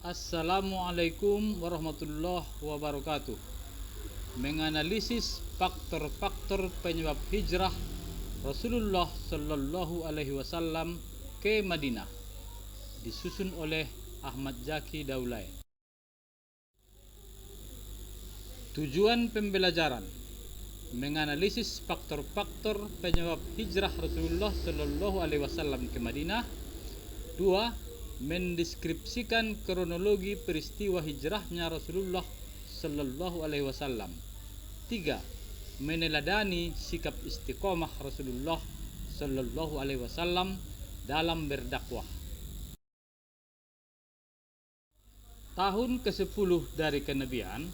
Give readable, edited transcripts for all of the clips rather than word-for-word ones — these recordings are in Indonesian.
Assalamualaikum warahmatullahi wabarakatuh. Menganalisis faktor-faktor penyebab hijrah Rasulullah Shallallahu Alaihi Wasallam ke Madinah, disusun oleh Ahmad Zaki Daulay. Tujuan pembelajaran: menganalisis faktor-faktor penyebab hijrah Rasulullah Shallallahu Alaihi Wasallam ke Madinah. 2. Mendeskripsikan kronologi peristiwa hijrahnya Rasulullah Shallallahu Alaihi Wasallam. 3. Meneladani sikap istiqomah Rasulullah Shallallahu Alaihi Wasallam dalam berdakwah. Tahun ke-10 dari kenabian,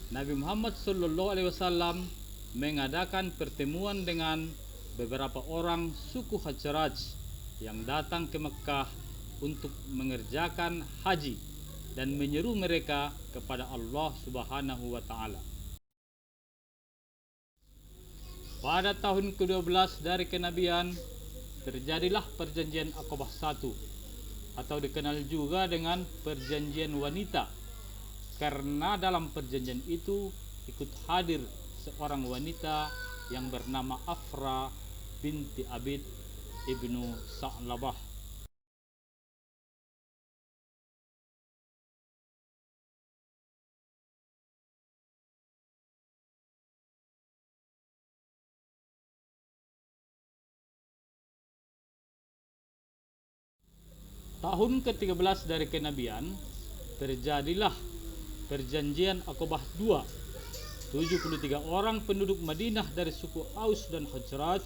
Nabi Muhammad Shallallahu Alaihi Wasallam mengadakan pertemuan dengan beberapa orang suku Khazraj yang datang ke Mekah untuk mengerjakan haji dan menyeru mereka kepada Allah Subhanahu wa taala. Pada tahun ke-12 dari kenabian, terjadilah perjanjian Aqabah 1 atau dikenal juga dengan perjanjian wanita, karena dalam perjanjian itu ikut hadir seorang wanita yang bernama Afra binti Abid ibnu Sa'labah. Tahun ke-13 dari kenabian, terjadilah perjanjian Aqabah 2. 73 orang penduduk Madinah dari suku Aus dan Khazraj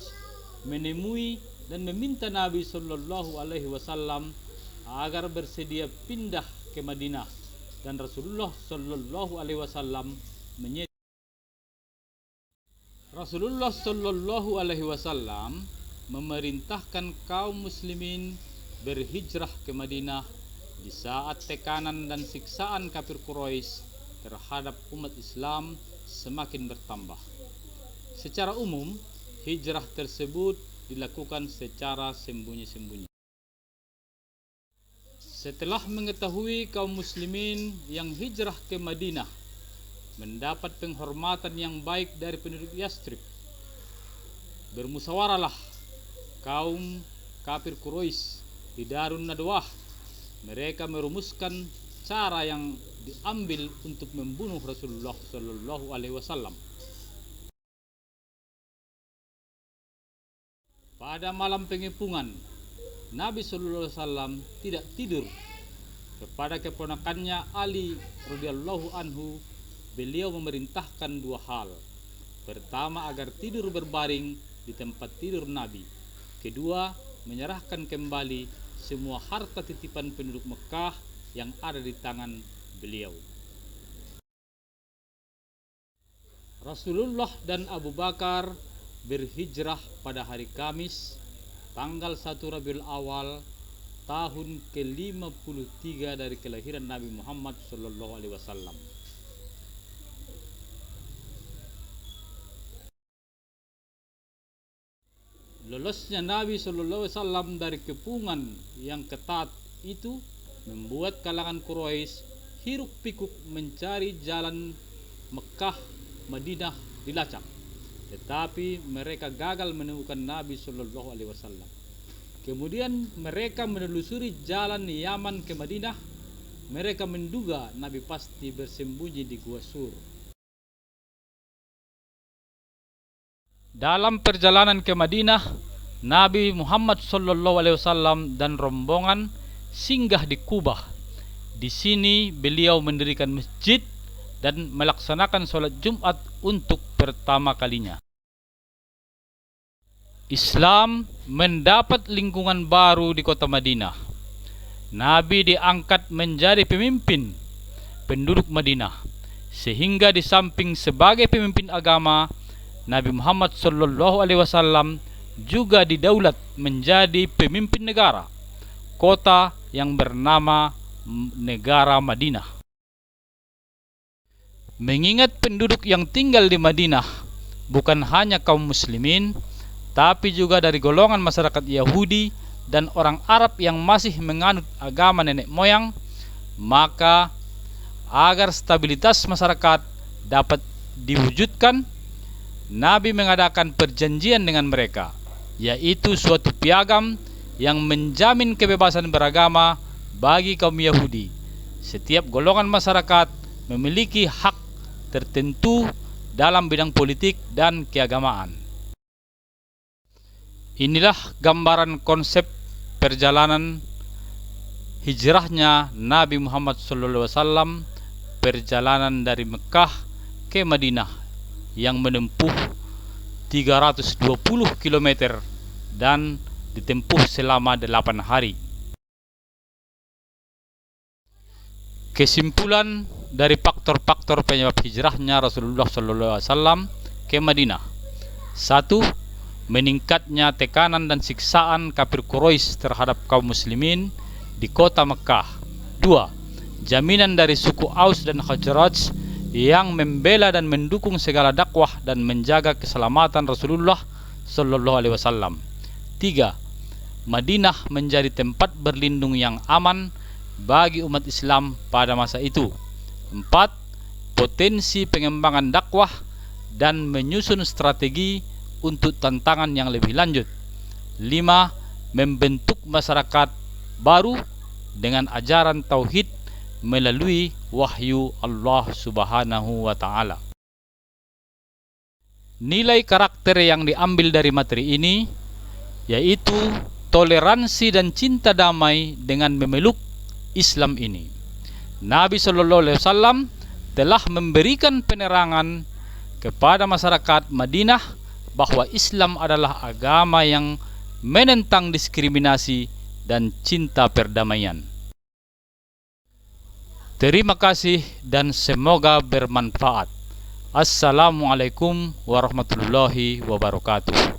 menemui dan meminta Nabi Shallallahu Alaihi Wasallam agar bersedia pindah ke Madinah, dan Rasulullah Shallallahu Alaihi Wasallam Rasulullah Shallallahu Alaihi Wasallam memerintahkan kaum muslimin berhijrah ke Madinah di saat tekanan dan siksaan kafir Quraisy terhadap umat Islam semakin bertambah. Secara umum, hijrah tersebut dilakukan secara sembunyi-sembunyi. Setelah mengetahui kaum muslimin yang hijrah ke Madinah mendapat penghormatan yang baik dari penduduk Yastrib, bermusyawarahlah kaum kafir Quraisy di Darun Nadwah. Mereka merumuskan cara yang diambil untuk membunuh Rasulullah Shallallahu Alaihi Wasallam. Pada malam pengepungan, Nabi Shallallahu Alaihi Wasallam tidak tidur. Kepada keponakannya Ali radhiyallahu anhu, beliau memerintahkan dua hal. Pertama, agar tidur berbaring di tempat tidur Nabi. Kedua, menyerahkan kembali semua harta titipan penduduk Mekah yang ada di tangan beliau. Rasulullah dan Abu Bakar berhijrah pada hari Kamis, tanggal 1 Rabiul Awal, tahun ke-53 dari kelahiran Nabi Muhammad Sallallahu Alaihi Wasallam. Lolosnya Nabi Sallallahu Alaihi Wasallam dari kepungan yang ketat itu membuat kalangan Quraisy hiruk pikuk mencari jalan Mekah Madinah dilacak, tetapi mereka gagal menemukan Nabi Sallallahu Alaihi Wasallam. Kemudian mereka menelusuri jalan Yaman ke Madinah. Mereka menduga Nabi pasti bersembunyi di Gua Sur. Dalam perjalanan ke Madinah, Nabi Muhammad Sallallahu Alaihi Wasallam dan rombongan singgah di Kubah. Di sini beliau mendirikan masjid dan melaksanakan sholat Jumat untuk pertama kalinya. Islam mendapat lingkungan baru di kota Madinah. Nabi diangkat menjadi pemimpin penduduk Madinah, sehingga di samping sebagai pemimpin agama, Nabi Muhammad Sallallahu Alaihi Wasallam juga didaulat menjadi pemimpin negara, kota yang bernama Negara Madinah. Mengingat penduduk yang tinggal di Madinah bukan hanya kaum muslimin, tapi juga dari golongan masyarakat Yahudi dan orang Arab yang masih menganut agama nenek moyang, Maka agar stabilitas masyarakat dapat diwujudkan, Nabi mengadakan perjanjian dengan mereka, yaitu suatu piagam yang menjamin kebebasan beragama bagi kaum Yahudi. Setiap golongan masyarakat memiliki hak tertentu dalam bidang politik dan keagamaan. Inilah gambaran konsep perjalanan hijrahnya Nabi Muhammad SAW, perjalanan dari Mekah ke Madinah yang menempuh 320 km dan ditempuh selama 8 hari. Kesimpulan dari faktor-faktor penyebab hijrahnya Rasulullah SAW ke Madinah: 1. Meningkatnya tekanan dan siksaan kafir Quraisy terhadap kaum muslimin di kota Mekah. 2. Jaminan dari suku Aus dan Khazraj yang membela dan mendukung segala dakwah dan menjaga keselamatan Rasulullah SAW. 3. Madinah menjadi tempat berlindung yang aman bagi umat Islam pada masa itu. 4. Potensi pengembangan dakwah dan menyusun strategi untuk tantangan yang lebih lanjut. 5. Membentuk masyarakat baru dengan ajaran tauhid melalui wahyu Allah Subhanahu wa Ta'ala. Nilai karakter yang diambil dari materi ini yaitu toleransi dan cinta damai dengan memeluk Islam ini. Nabi SAW telah memberikan penerangan kepada masyarakat Madinah bahwa Islam adalah agama yang menentang diskriminasi dan cinta perdamaian. Terima kasih dan semoga bermanfaat. Assalamualaikum warahmatullahi wabarakatuh.